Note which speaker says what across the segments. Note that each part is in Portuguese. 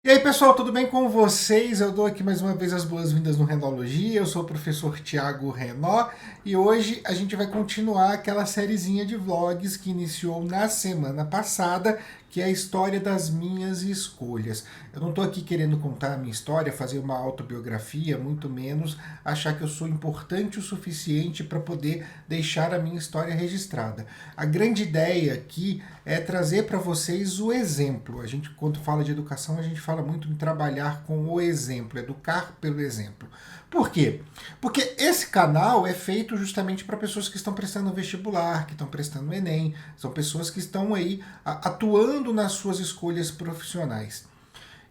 Speaker 1: E aí, pessoal, tudo bem com vocês? Eu dou aqui mais uma vez as boas-vindas no Renologia. Eu sou o professor Tiago Renó e hoje a gente vai continuar aquela sériezinha de vlogs que iniciou na semana passada, que é a história das minhas escolhas. Eu não estou aqui querendo contar a minha história, fazer uma autobiografia, muito menos achar que eu sou importante o suficiente para poder deixar a minha história registrada. A grande ideia aqui é trazer para vocês o exemplo. A gente, quando fala de educação, a gente fala muito em trabalhar com o exemplo, educar pelo exemplo. Por quê? Porque esse canal é feito justamente para pessoas que estão prestando vestibular, que estão prestando Enem, são pessoas que estão aí atuando nas suas escolhas profissionais.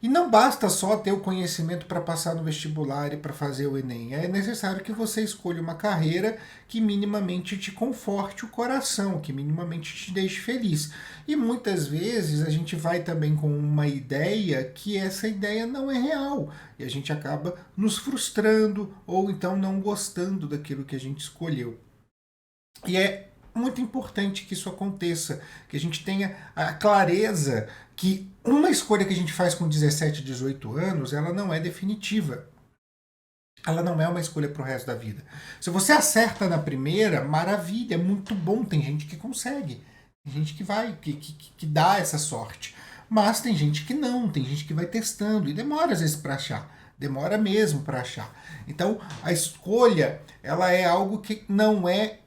Speaker 1: E não basta só ter o conhecimento para passar no vestibular e para fazer o Enem. É necessário que você escolha uma carreira que minimamente te conforte o coração, que minimamente te deixe feliz. E muitas vezes a gente vai também com uma ideia que essa ideia não é real. E a gente acaba nos frustrando ou então não gostando daquilo que a gente escolheu. E é muito importante que isso aconteça, que a gente tenha a clareza que uma escolha que a gente faz com 17, 18 anos, ela não é definitiva. Ela não é uma escolha para o resto da vida. Se você acerta na primeira, maravilha, é muito bom. Tem gente que consegue, tem gente que vai, que dá essa sorte. Mas tem gente que não, tem gente que vai testando e demora às vezes para achar. Demora mesmo para achar. Então, a escolha, ela é algo que não é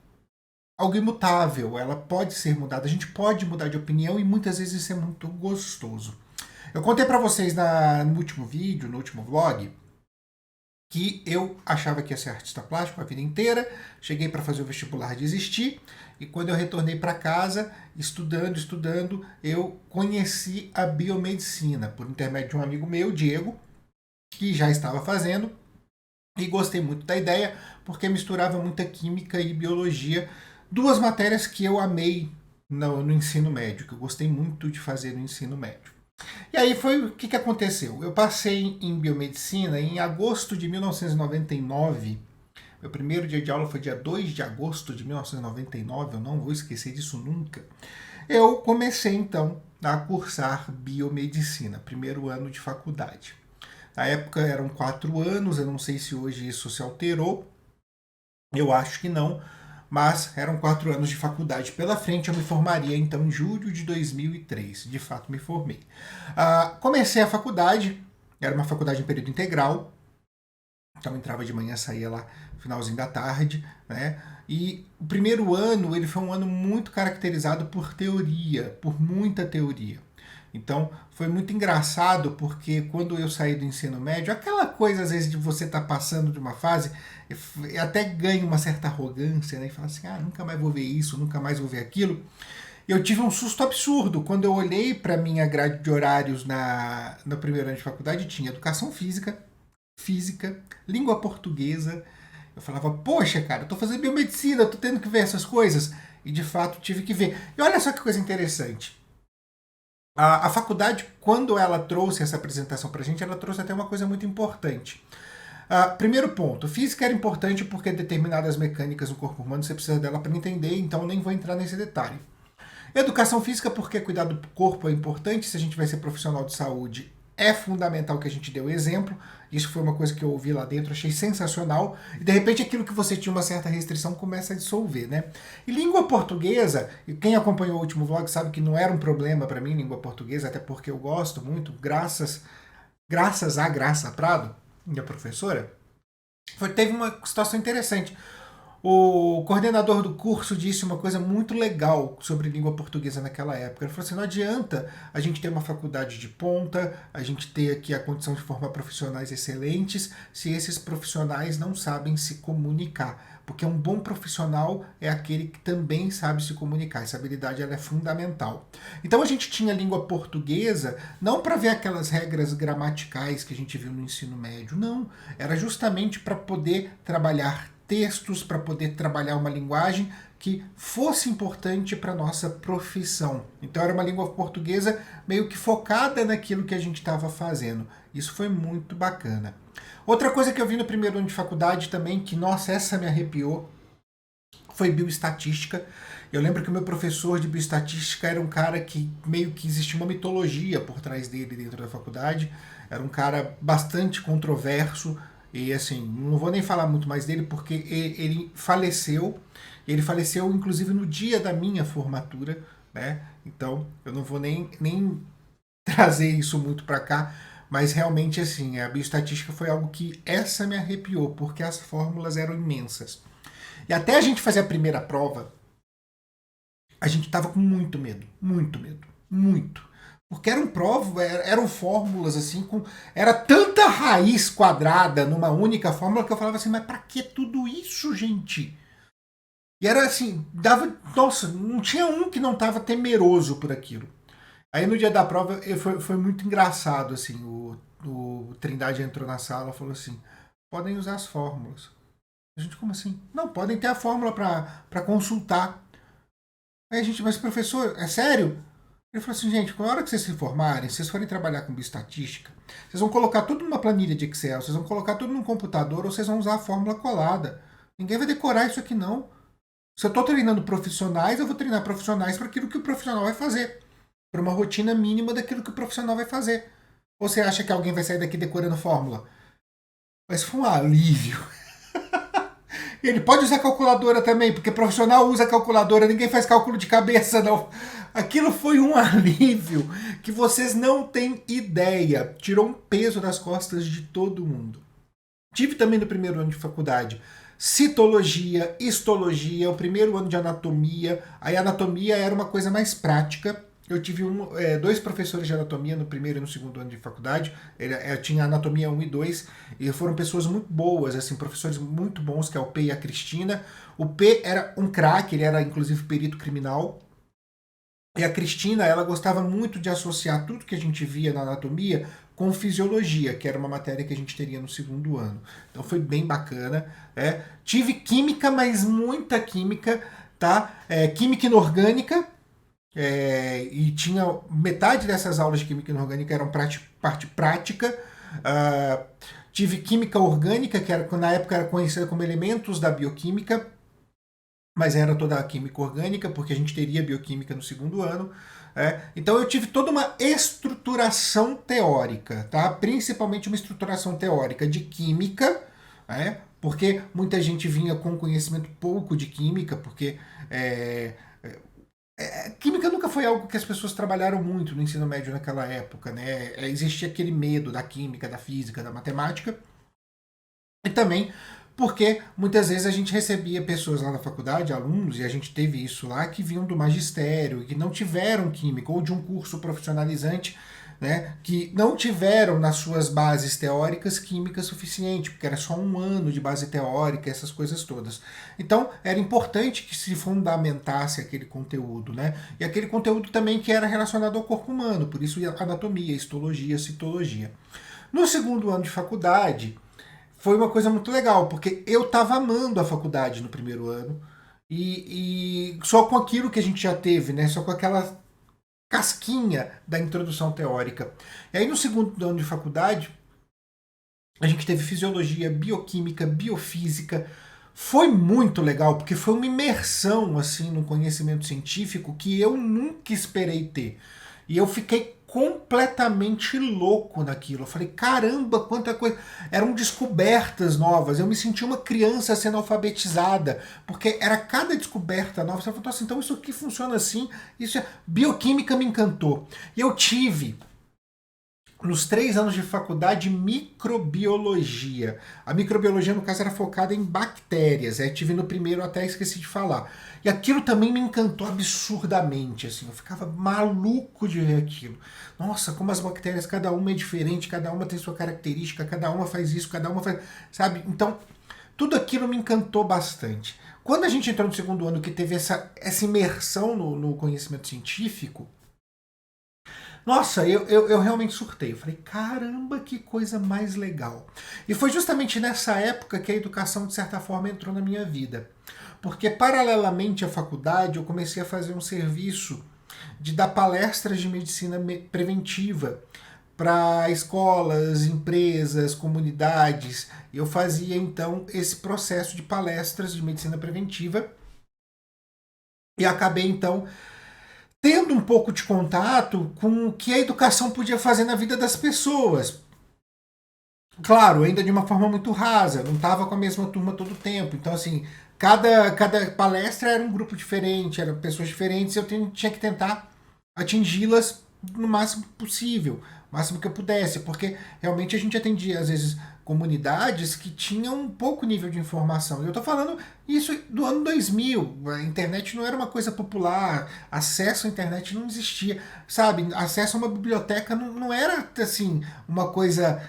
Speaker 1: algo imutável, ela pode ser mudada, a gente pode mudar de opinião e muitas vezes isso é muito gostoso. Eu contei para vocês no último vídeo, no último vlog, que eu achava que ia ser artista plástico a vida inteira, cheguei para fazer o vestibular, desisti, e quando eu retornei para casa, estudando, eu conheci a biomedicina por intermédio de um amigo meu, Diego, que já estava fazendo, e gostei muito da ideia, porque misturava muita química e biologia, duas matérias que eu amei no ensino médio, que eu gostei muito de fazer no ensino médio. E aí foi o que aconteceu. Eu passei em biomedicina em agosto de 1999. Meu primeiro dia de aula foi dia 2 de agosto de 1999, eu não vou esquecer disso nunca. Eu comecei então a cursar biomedicina, primeiro ano de faculdade. Na época eram 4 anos, eu não sei se hoje isso se alterou, eu acho que não, mas eram 4 anos de faculdade pela frente. Eu me formaria então em julho de 2003. De fato, me formei. Comecei a faculdade, era uma faculdade em período integral, então entrava de manhã, saía lá no finalzinho da tarde, né? E o primeiro ano ele foi um ano muito caracterizado por teoria, por muita teoria. Então foi muito engraçado porque quando eu saí do ensino médio, aquela coisa às vezes de você estar passando de uma fase, até ganha uma certa arrogância, né? E fala assim, nunca mais vou ver isso, nunca mais vou ver aquilo. Eu tive um susto absurdo quando eu olhei para minha grade de horários no primeiro ano de faculdade, tinha educação física, língua portuguesa. Eu falava, poxa, cara, eu tô fazendo biomedicina, tô tendo que ver essas coisas. E de fato tive que ver. E olha só que coisa interessante. A faculdade, quando ela trouxe essa apresentação pra gente, ela trouxe até uma coisa muito importante. Primeiro ponto, física era importante porque determinadas mecânicas no corpo humano você precisa dela para entender, então nem vou entrar nesse detalhe. Educação física, porque cuidar do corpo é importante, se a gente vai ser profissional de saúde, é fundamental que a gente dê o exemplo. Isso foi uma coisa que eu ouvi lá dentro, achei sensacional. E de repente aquilo que você tinha uma certa restrição começa a dissolver, né? E língua portuguesa, e quem acompanhou o último vlog sabe que não era um problema para mim, língua portuguesa, até porque eu gosto muito, graças à Graça Prado, minha professora, teve uma situação interessante. O coordenador do curso disse uma coisa muito legal sobre língua portuguesa naquela época. Ele falou assim: não adianta a gente ter uma faculdade de ponta, a gente ter aqui a condição de formar profissionais excelentes, se esses profissionais não sabem se comunicar. Porque um bom profissional é aquele que também sabe se comunicar. Essa habilidade ela é fundamental. Então a gente tinha língua portuguesa não para ver aquelas regras gramaticais que a gente viu no ensino médio, não. Era justamente para poder trabalhar textos, para poder trabalhar uma linguagem que fosse importante para nossa profissão. Então era uma língua portuguesa meio que focada naquilo que a gente estava fazendo. Isso foi muito bacana. Outra coisa que eu vi no primeiro ano de faculdade também, que nossa, essa me arrepiou, foi bioestatística. Eu lembro que o meu professor de bioestatística era um cara que meio que existia uma mitologia por trás dele dentro da faculdade. Era um cara bastante controverso e assim, não vou nem falar muito mais dele porque ele faleceu. Ele faleceu inclusive no dia da minha formatura, né? Então eu não vou nem trazer isso muito para cá, mas realmente assim, a bioestatística foi algo que essa me arrepiou, porque as fórmulas eram imensas. E até a gente fazer a primeira prova, a gente tava com muito medo, muito medo, muito. Porque eram provas, eram fórmulas assim, era tanta raiz quadrada numa única fórmula que eu falava assim, mas para que tudo isso, gente? E era assim, dava, nossa, não tinha um que não tava temeroso por aquilo. Aí no dia da prova foi muito engraçado, assim, o Trindade entrou na sala e falou assim, podem usar as fórmulas. A gente, como assim? Não, podem ter a fórmula para consultar. Aí a gente, mas professor, é sério? Ele falou assim, gente, na hora que vocês se formarem, vocês forem trabalhar com bioestatística, vocês vão colocar tudo numa planilha de Excel, vocês vão colocar tudo num computador ou vocês vão usar a fórmula colada. Ninguém vai decorar isso aqui, não. Se eu estou treinando profissionais, eu vou treinar profissionais para aquilo que o profissional vai fazer. Para uma rotina mínima daquilo que o profissional vai fazer. Ou você acha que alguém vai sair daqui decorando fórmula? Mas foi um alívio. Ele pode usar calculadora também, porque profissional usa calculadora, ninguém faz cálculo de cabeça, não. Aquilo foi um alívio que vocês não têm ideia. Tirou um peso das costas de todo mundo. Tive também no primeiro ano de faculdade citologia, histologia, o primeiro ano de anatomia. Aí a anatomia era uma coisa mais prática. Eu tive dois professores de anatomia no primeiro e no segundo ano de faculdade. Eu tinha anatomia 1 e 2 e foram pessoas muito boas, assim, professores muito bons, que é o P e a Cristina. O P era um craque, ele era inclusive perito criminal. E a Cristina, ela gostava muito de associar tudo que a gente via na anatomia com fisiologia, que era uma matéria que a gente teria no segundo ano. Então foi bem bacana. Tive química, mas muita química, tá? Química inorgânica, e tinha metade dessas aulas de química inorgânica eram parte prática. Tive química orgânica, que era, na época era conhecida como elementos da bioquímica, mas era toda a química orgânica, porque a gente teria bioquímica no segundo ano. Então eu tive toda uma estruturação teórica, tá? Principalmente uma estruturação teórica de química, porque muita gente vinha com conhecimento pouco de química, porque química nunca foi algo que as pessoas trabalharam muito no ensino médio naquela época, né? Existia aquele medo da química, da física, da matemática, e também porque muitas vezes a gente recebia pessoas lá na faculdade, alunos, e a gente teve isso lá, que vinham do magistério, que não tiveram química, ou de um curso profissionalizante, né, que não tiveram nas suas bases teóricas química suficiente, porque era só um ano de base teórica, essas coisas todas. Então era importante que se fundamentasse aquele conteúdo, né? E aquele conteúdo também que era relacionado ao corpo humano, por isso anatomia, histologia, citologia. No segundo ano de faculdade, foi uma coisa muito legal, porque eu estava amando a faculdade no primeiro ano, e só com aquilo que a gente já teve, né? Só com aquela casquinha da introdução teórica. E aí no segundo ano de faculdade, a gente teve fisiologia, bioquímica, biofísica. Foi muito legal, porque foi uma imersão assim no conhecimento científico que eu nunca esperei ter. E eu fiquei completamente louco naquilo. Eu falei, caramba, quanta coisa. Eram descobertas novas. Eu me senti uma criança sendo alfabetizada, porque era cada descoberta nova. Você falou assim, então isso aqui funciona assim. Isso é... Bioquímica me encantou. E eu tive nos 3 anos de faculdade, microbiologia. A microbiologia, no caso, era focada em bactérias. Tive no primeiro, até esqueci de falar. E aquilo também me encantou absurdamente. Assim, eu ficava maluco de ver aquilo. Nossa, como as bactérias, cada uma é diferente, cada uma tem sua característica, cada uma faz isso, cada uma faz... Sabe? Então, tudo aquilo me encantou bastante. Quando a gente entrou no segundo ano, que teve essa imersão no conhecimento científico, nossa, eu realmente surtei. Eu falei, caramba, que coisa mais legal. E foi justamente nessa época que a educação, de certa forma, entrou na minha vida. Porque, paralelamente à faculdade, eu comecei a fazer um serviço de dar palestras de medicina preventiva para escolas, empresas, comunidades. Eu fazia, então, esse processo de palestras de medicina preventiva e acabei então tendo um pouco de contato com o que a educação podia fazer na vida das pessoas. Claro, ainda de uma forma muito rasa, não estava com a mesma turma todo o tempo. Então, assim, cada palestra era um grupo diferente, eram pessoas diferentes, e eu tinha que tentar atingi-las no máximo possível, o máximo que eu pudesse, porque realmente a gente atendia, às vezes, comunidades que tinham um pouco nível de informação. E eu estou falando isso do ano 2000, a internet não era uma coisa popular, acesso à internet não existia, sabe? Acesso a uma biblioteca não era, assim, uma coisa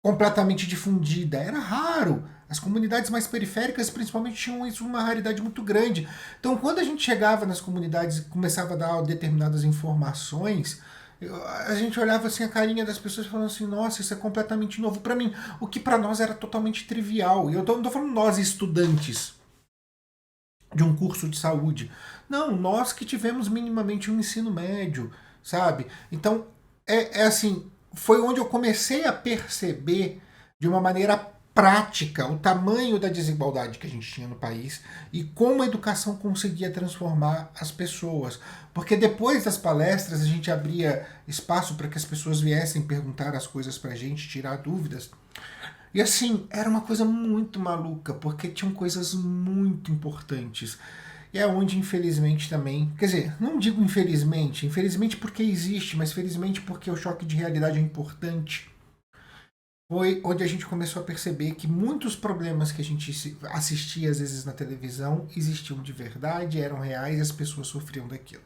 Speaker 1: completamente difundida, era raro. As comunidades mais periféricas, principalmente, tinham isso uma raridade muito grande. Então, quando a gente chegava nas comunidades e começava a dar determinadas informações, a gente olhava assim a carinha das pessoas falando assim, nossa, isso é completamente novo para mim, o que para nós era totalmente trivial. E eu não tô falando nós estudantes de um curso de saúde. Não, nós que tivemos minimamente um ensino médio, sabe? Então, é assim, foi onde eu comecei a perceber de uma maneira prática o tamanho da desigualdade que a gente tinha no país e como a educação conseguia transformar as pessoas. Porque depois das palestras a gente abria espaço para que as pessoas viessem perguntar as coisas para a gente, tirar dúvidas. E assim, era uma coisa muito maluca, porque tinham coisas muito importantes. E é onde, infelizmente, também. Quer dizer, não digo infelizmente porque existe, mas felizmente porque o choque de realidade é importante. Foi onde a gente começou a perceber que muitos problemas que a gente assistia às vezes na televisão existiam de verdade, eram reais e as pessoas sofriam daquilo.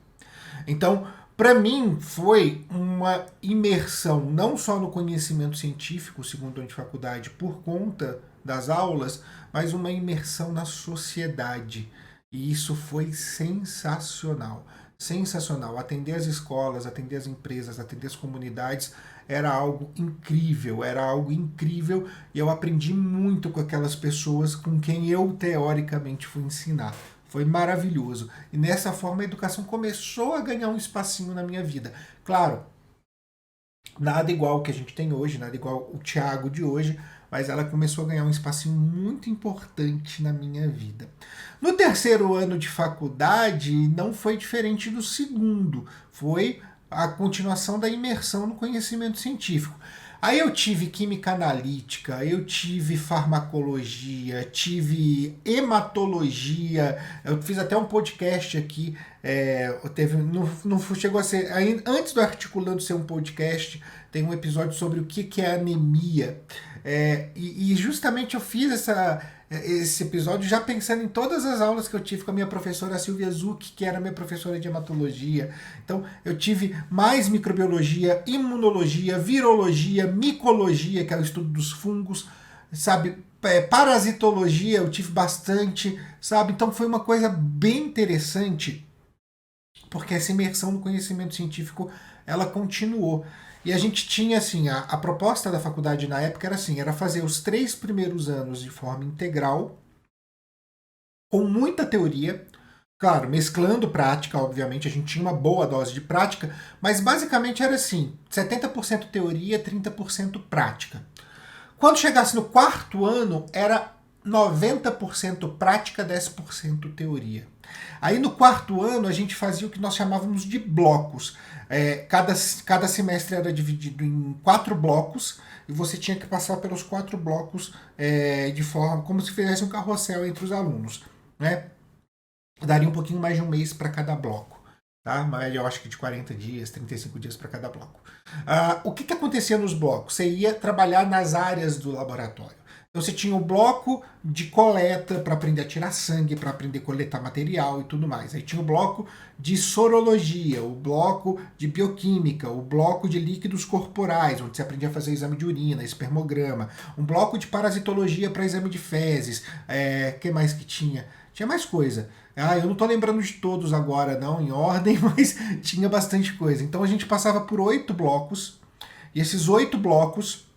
Speaker 1: Então, para mim, foi uma imersão não só no conhecimento científico, segundo ano de faculdade, por conta das aulas, mas uma imersão na sociedade. E isso foi sensacional. Sensacional. Atender as escolas, atender as empresas, atender as comunidades era algo incrível, era algo incrível e eu aprendi muito com aquelas pessoas com quem eu teoricamente fui ensinar. Foi maravilhoso. E nessa forma a educação começou a ganhar um espacinho na minha vida. Claro, nada igual o que a gente tem hoje, nada igual o Thiago de hoje, mas ela começou a ganhar um espacinho muito importante na minha vida. No terceiro ano de faculdade, não foi diferente do segundo. Foi a continuação da imersão no conhecimento científico. Aí eu tive química analítica, eu tive farmacologia, tive hematologia, eu fiz até um podcast aqui, teve, não chegou a ser, antes do Articulando ser um podcast, tem um episódio sobre o que é anemia. E justamente eu fiz esse episódio já pensando em todas as aulas que eu tive com a minha professora Silvia Zucchi, que era minha professora de hematologia. Então eu tive mais microbiologia, imunologia, virologia, micologia, que é o estudo dos fungos, sabe? Parasitologia eu tive bastante, sabe? Então foi uma coisa bem interessante, porque essa imersão no conhecimento científico ela continuou. E a gente tinha assim, a proposta da faculdade na época era assim, era fazer os 3 primeiros anos de forma integral, com muita teoria, claro, mesclando prática, obviamente, a gente tinha uma boa dose de prática, mas basicamente era assim, 70% teoria, 30% prática. Quando chegasse no quarto ano, era 90% prática, 10% teoria. Aí no quarto ano a gente fazia o que nós chamávamos de blocos. Cada semestre era dividido em 4 blocos e você tinha que passar pelos 4 blocos de forma como se fizesse um carrossel entre os alunos. Né? Daria um pouquinho mais de um mês para cada bloco. Tá? Mas eu acho que de 40 dias, 35 dias para cada bloco. O que acontecia nos blocos? Você ia trabalhar nas áreas do laboratório. Então você tinha o bloco de coleta para aprender a tirar sangue, para aprender a coletar material e tudo mais. Aí tinha o bloco de sorologia, o bloco de bioquímica, o bloco de líquidos corporais, onde você aprendia a fazer exame de urina, espermograma, um bloco de parasitologia para exame de fezes. Que mais que tinha? Tinha mais coisa. Eu não estou lembrando de todos agora, não, em ordem, mas tinha bastante coisa. Então a gente passava por 8 blocos, e esses 8 blocos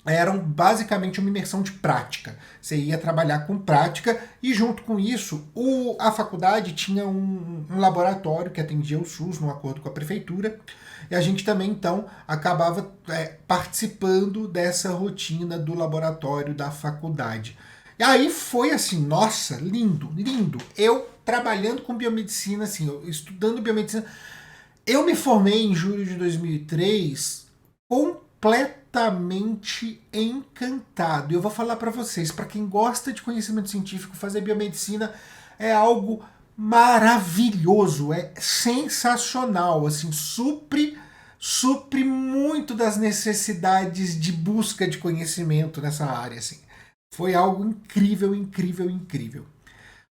Speaker 1: eram basicamente uma imersão de prática. Você ia trabalhar com prática e junto com isso a faculdade tinha um laboratório que atendia o SUS no acordo com a prefeitura e a gente também então acabava participando dessa rotina do laboratório da faculdade. E aí foi assim, nossa, lindo, lindo. Eu trabalhando com biomedicina, assim, eu estudando biomedicina. Eu me formei em julho de 2003 completamente encantado. E eu vou falar para vocês, para quem gosta de conhecimento científico, fazer biomedicina é algo maravilhoso, é sensacional, assim, supre muito das necessidades de busca de conhecimento nessa área, assim. Foi algo incrível, incrível, incrível.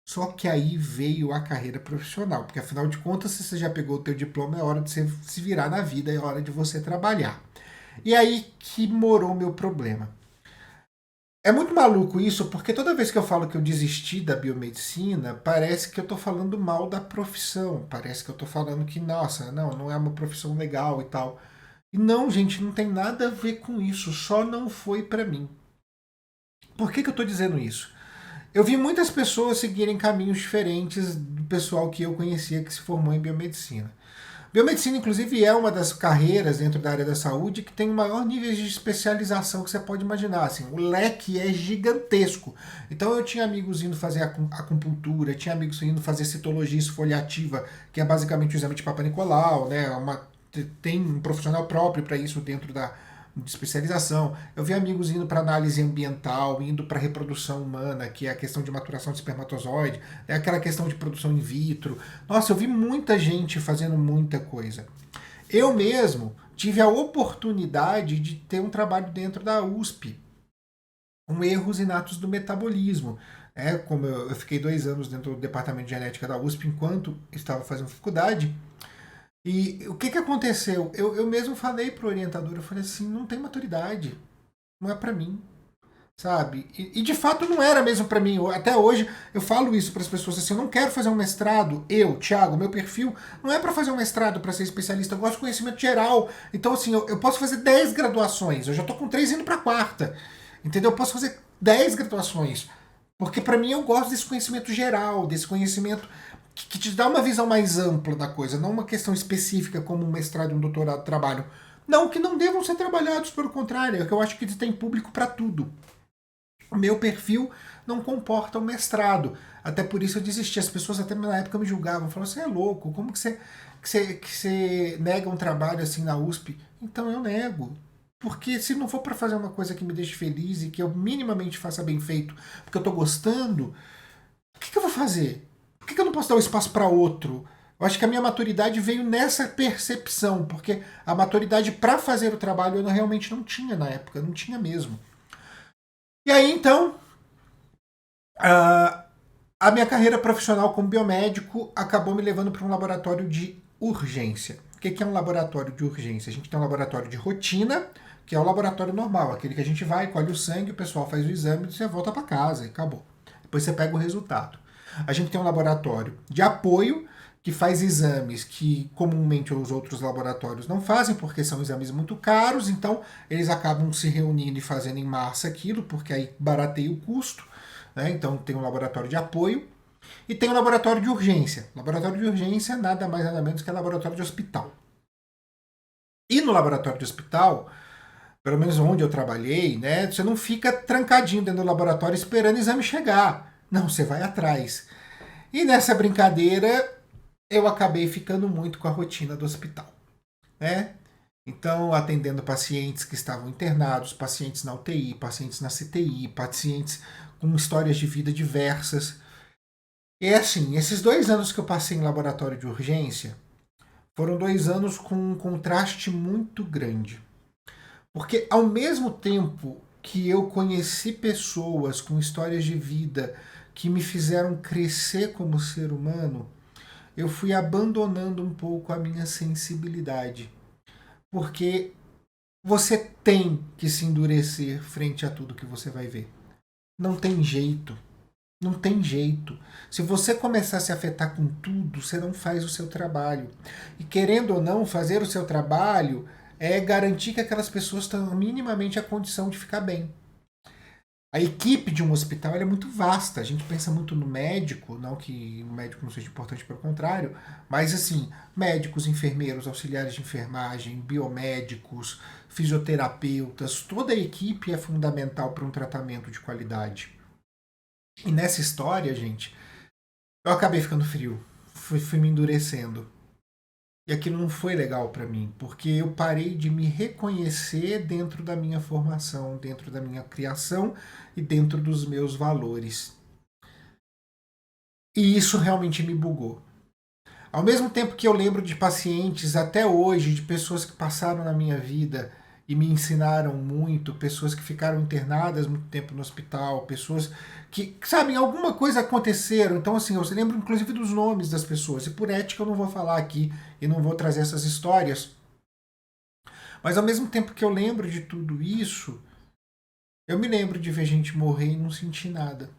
Speaker 1: Só que aí veio a carreira profissional, porque afinal de contas, se você já pegou o teu diploma, é hora de você se virar na vida, é hora de você trabalhar. E aí que morou o meu problema. É muito maluco isso, porque toda vez que eu falo que eu desisti da biomedicina, parece que eu tô falando mal da profissão, parece que eu tô falando que, nossa, não é uma profissão legal e tal. E não, gente, não tem nada a ver com isso, só não foi pra mim. Por que eu tô dizendo isso? Eu vi muitas pessoas seguirem caminhos diferentes do pessoal que eu conhecia que se formou em biomedicina. Biomedicina, inclusive, é uma das carreiras dentro da área da saúde que tem o maior nível de especialização que você pode imaginar. Assim, o leque é gigantesco. Então, eu tinha amigos indo fazer acupuntura, tinha amigos indo fazer citologia esfoliativa, que é basicamente o exame de Papa Nicolau, né? Tem um profissional próprio para isso dentro de especialização. Eu vi amigos indo para análise ambiental, indo para reprodução humana, que é a questão de maturação de espermatozoide, é aquela questão de produção in vitro. Nossa, eu vi muita gente fazendo muita coisa. Eu mesmo tive a oportunidade de ter um trabalho dentro da USP, com erros inatos do metabolismo. Como eu fiquei 2 anos dentro do departamento de genética da USP enquanto estava fazendo faculdade, e o que aconteceu? Eu mesmo falei pro orientador, eu falei assim, não tem maturidade, não é para mim, sabe? E de fato não era mesmo para mim. Até hoje eu falo isso para as pessoas assim, eu não quero fazer um mestrado, Thiago, meu perfil não é para fazer um mestrado para ser especialista, eu gosto de conhecimento geral. Então assim, eu posso fazer 10 graduações, eu já tô com 3 indo para a quarta. Entendeu? Eu posso fazer 10 graduações. Porque para mim eu gosto desse conhecimento geral, desse conhecimento que te dá uma visão mais ampla da coisa, não uma questão específica como um mestrado e um doutorado trabalham. Não que não devam ser trabalhados, pelo contrário, é que eu acho que tem público para tudo. O meu perfil não comporta um mestrado. Até por isso eu desisti. As pessoas até na época me julgavam, falavam, você é louco, como que você nega um trabalho assim na USP? Então eu nego. Porque se não for para fazer uma coisa que me deixe feliz e que eu minimamente faça bem feito, porque eu estou gostando, o que eu vou fazer? Por que eu não posso dar o espaço para outro? Eu acho que a minha maturidade veio nessa percepção, porque a maturidade para fazer o trabalho eu realmente não tinha na época, não tinha mesmo. E aí então, a minha carreira profissional como biomédico acabou me levando para um laboratório de urgência. O que é um laboratório de urgência? A gente tem um laboratório de rotina, que é o laboratório normal, aquele que a gente vai, colhe o sangue, o pessoal faz o exame, você volta para casa e acabou. Depois você pega o resultado. A gente tem um laboratório de apoio, que faz exames que comumente os outros laboratórios não fazem, porque são exames muito caros, então eles acabam se reunindo e fazendo em massa aquilo, porque aí barateia o custo. Né? Então tem um laboratório de apoio e tem um laboratório de urgência. Laboratório de urgência nada mais nada menos que laboratório de hospital. E no laboratório de hospital, pelo menos onde eu trabalhei, né, você não fica trancadinho dentro do laboratório esperando o exame chegar. Não, você vai atrás. E nessa brincadeira, eu acabei ficando muito com a rotina do hospital. Né? Então, atendendo pacientes que estavam internados, pacientes na UTI, pacientes na CTI, pacientes com histórias de vida diversas. E assim, esses 2 anos que eu passei em laboratório de urgência foram 2 anos com um contraste muito grande. Porque ao mesmo tempo que eu conheci pessoas com histórias de vida que me fizeram crescer como ser humano, eu fui abandonando um pouco a minha sensibilidade. Porque você tem que se endurecer frente a tudo que você vai ver. Não tem jeito. Não tem jeito. Se você começar a se afetar com tudo, você não faz o seu trabalho. E querendo ou não, fazer o seu trabalho é garantir que aquelas pessoas tenham minimamente a condição de ficar bem. A equipe de um hospital é muito vasta. A gente pensa muito no médico, não que o médico não seja importante, pelo contrário, mas assim, médicos, enfermeiros, auxiliares de enfermagem, biomédicos, fisioterapeutas, toda a equipe é fundamental para um tratamento de qualidade. E nessa história, gente, eu acabei ficando frio. Fui me endurecendo. E aquilo não foi legal para mim, porque eu parei de me reconhecer dentro da minha formação, dentro da minha criação e dentro dos meus valores. E isso realmente me bugou. Ao mesmo tempo que eu lembro de pacientes até hoje, de pessoas que passaram na minha vida e me ensinaram muito, pessoas que ficaram internadas muito tempo no hospital, pessoas que, sabem, alguma coisa aconteceram. Então, assim, eu lembro inclusive dos nomes das pessoas. E por ética eu não vou falar aqui e não vou trazer essas histórias. Mas ao mesmo tempo que eu lembro de tudo isso, eu me lembro de ver gente morrer e não sentir nada.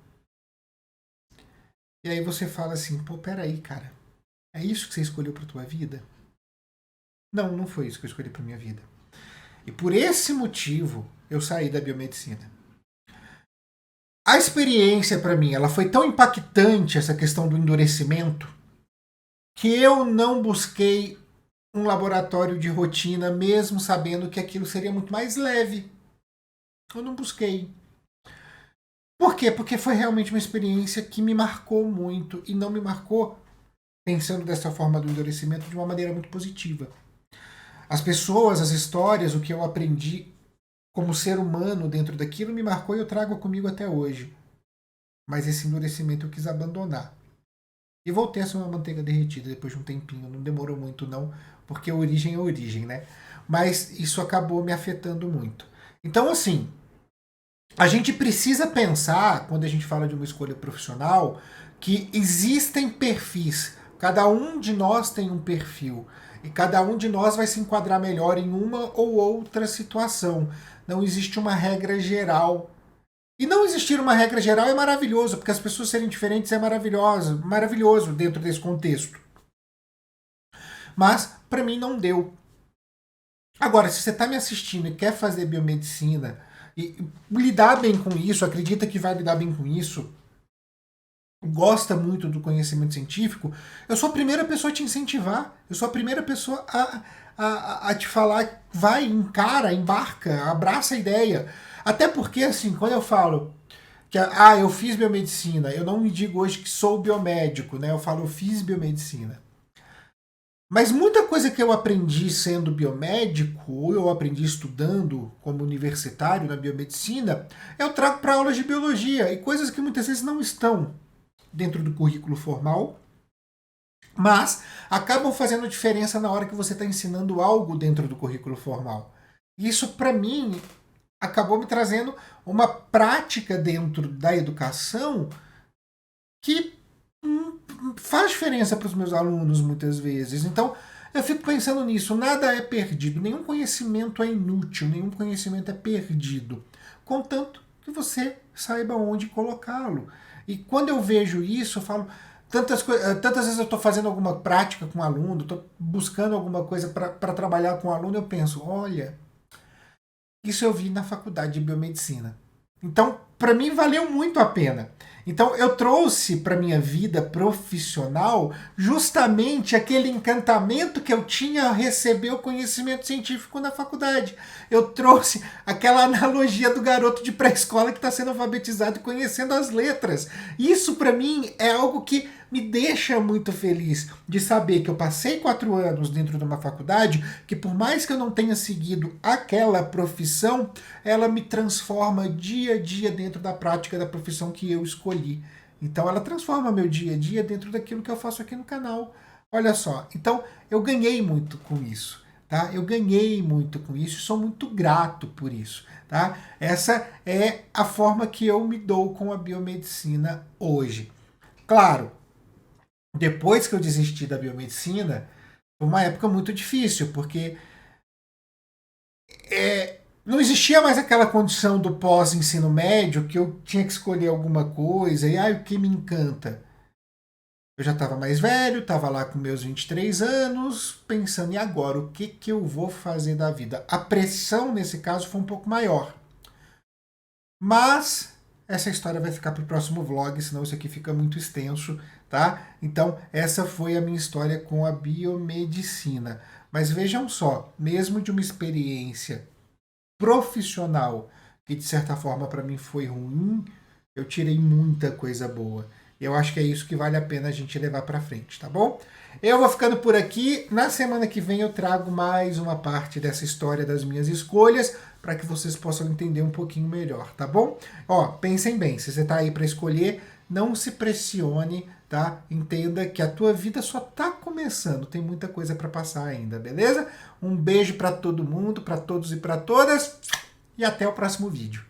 Speaker 1: E aí você fala assim, pô, peraí, cara, é isso que você escolheu pra tua vida? Não, não foi isso que eu escolhi pra minha vida. E por esse motivo, eu saí da biomedicina. A experiência para mim, ela foi tão impactante, essa questão do endurecimento, que eu não busquei um laboratório de rotina, mesmo sabendo que aquilo seria muito mais leve. Eu não busquei. Por quê? Porque foi realmente uma experiência que me marcou muito e não me marcou pensando dessa forma do endurecimento de uma maneira muito positiva. As pessoas, as histórias, o que eu aprendi como ser humano dentro daquilo me marcou e eu trago comigo até hoje. Mas esse endurecimento eu quis abandonar. E voltei a ser uma manteiga derretida depois de um tempinho. Não demorou muito, não, porque a origem é a origem, né? Mas isso acabou me afetando muito. Então, assim, a gente precisa pensar, quando a gente fala de uma escolha profissional, que existem perfis. Cada um de nós tem um perfil. E cada um de nós vai se enquadrar melhor em uma ou outra situação. Não existe uma regra geral. E não existir uma regra geral é maravilhoso, porque as pessoas serem diferentes é maravilhoso dentro desse contexto. Mas, para mim, não deu. Agora, se você está me assistindo e quer fazer biomedicina e lidar bem com isso, acredita que vai lidar bem com isso, gosta muito do conhecimento científico, eu sou a primeira pessoa a te incentivar, eu sou a primeira pessoa a te falar, vai, encara, embarca, abraça a ideia. Até porque, assim, quando eu falo que eu fiz biomedicina, eu não me digo hoje que sou biomédico, né? Eu falo, eu fiz biomedicina. Mas muita coisa que eu aprendi sendo biomédico, ou eu aprendi estudando como universitário na biomedicina, eu trago para aulas de biologia, e coisas que muitas vezes não estão dentro do currículo formal, mas acabam fazendo diferença na hora que você está ensinando algo dentro do currículo formal. Isso, para mim, acabou me trazendo uma prática dentro da educação que faz diferença para os meus alunos muitas vezes. Então, eu fico pensando nisso. Nada é perdido, nenhum conhecimento é inútil, nenhum conhecimento é perdido, contanto que você saiba onde colocá-lo. E quando eu vejo isso, eu falo, tantas vezes eu estou fazendo alguma prática com um aluno, estou buscando alguma coisa para trabalhar com um aluno, eu penso, olha, isso eu vi na faculdade de biomedicina. Então, para mim, valeu muito a pena. Então, eu trouxe para minha vida profissional justamente aquele encantamento que eu tinha ao receber o conhecimento científico na faculdade. Eu trouxe aquela analogia do garoto de pré-escola que está sendo alfabetizado e conhecendo as letras. Isso, para mim, é algo que me deixa muito feliz de saber que eu passei 4 anos dentro de uma faculdade que, por mais que eu não tenha seguido aquela profissão, ela me transforma dia a dia dentro da prática da profissão que eu escolhi. Então ela transforma meu dia a dia dentro daquilo que eu faço aqui no canal. Olha só, então eu ganhei muito com isso. Tá? Eu ganhei muito com isso e sou muito grato por isso. Tá? Essa é a forma que eu me dou com a biomedicina hoje. Claro, depois que eu desisti da biomedicina, foi uma época muito difícil, porque não existia mais aquela condição do pós-ensino médio que eu tinha que escolher alguma coisa e o que me encanta. Eu já estava mais velho, estava lá com meus 23 anos, pensando, e agora? O que eu vou fazer da vida? A pressão, nesse caso, foi um pouco maior. Mas essa história vai ficar para o próximo vlog, senão isso aqui fica muito extenso, tá? Então, essa foi a minha história com a biomedicina. Mas vejam só, mesmo de uma experiência profissional que de certa forma para mim foi ruim, eu tirei muita coisa boa. Eu acho que é isso que vale a pena a gente levar para frente, tá bom? Eu vou ficando por aqui. Na semana que vem eu trago mais uma parte dessa história das minhas escolhas para que vocês possam entender um pouquinho melhor, tá bom? Ó, pensem bem, se você tá aí para escolher, não se pressione, tá? Entenda que a tua vida só tá começando, tem muita coisa para passar ainda, beleza? Um beijo para todo mundo, para todos e para todas, e até o próximo vídeo.